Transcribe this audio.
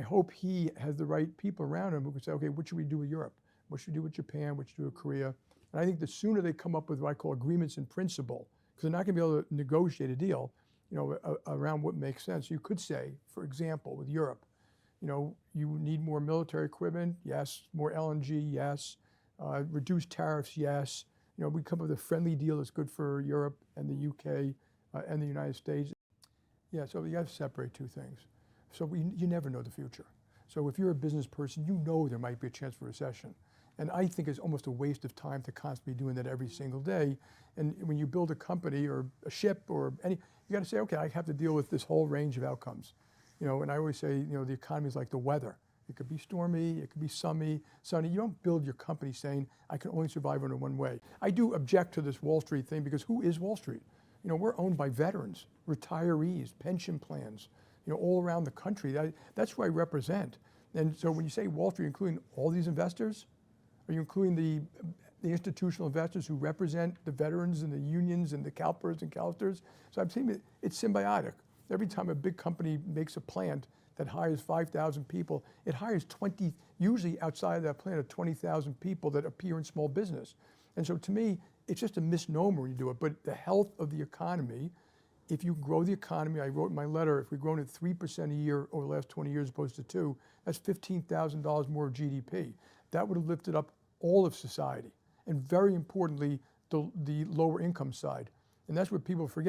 I hope he has the right people around him who can say, okay, what should we do with Europe? What should we do with Japan? What should we do with Korea? And I think the sooner they come up with what I call agreements in principle, because they're not going to be able to negotiate a deal, around what makes sense. You could say, for example, with Europe, you need more military equipment, yes. More LNG, yes. Reduce tariffs, yes. We come up with a friendly deal that's good for Europe and the UK and the United States. Yeah, so you have to separate two things. So you never know the future. So if you're a business person, there might be a chance for recession. And I think it's almost a waste of time to constantly be doing that every single day. And when you build a company or a ship or you got to say, okay, I have to deal with this whole range of outcomes. And I always say, the economy is like the weather. It could be stormy, it could be sunny. You don't build your company saying, I can only survive under one way. I do object to this Wall Street thing because who is Wall Street? We're owned by veterans, retirees, pension plans, all around the country. That's who I represent. And so when you say Wall Street, including all these investors, are you including the institutional investors who represent the veterans and the unions and the CalPERS and CalSTRS? So I'm saying it's symbiotic. Every time a big company makes a plant that hires 5,000 people, it hires 20, usually outside of that plant, of 20,000 people that appear in small business. And so to me, it's just a misnomer when you do it. But the health of the economy, if you grow the economy, I wrote in my letter, if we've grown at 3% a year over the last 20 years opposed to 2, that's $15,000 more of GDP. That would have lifted up all of society. And very importantly, the lower income side. And that's what people forget.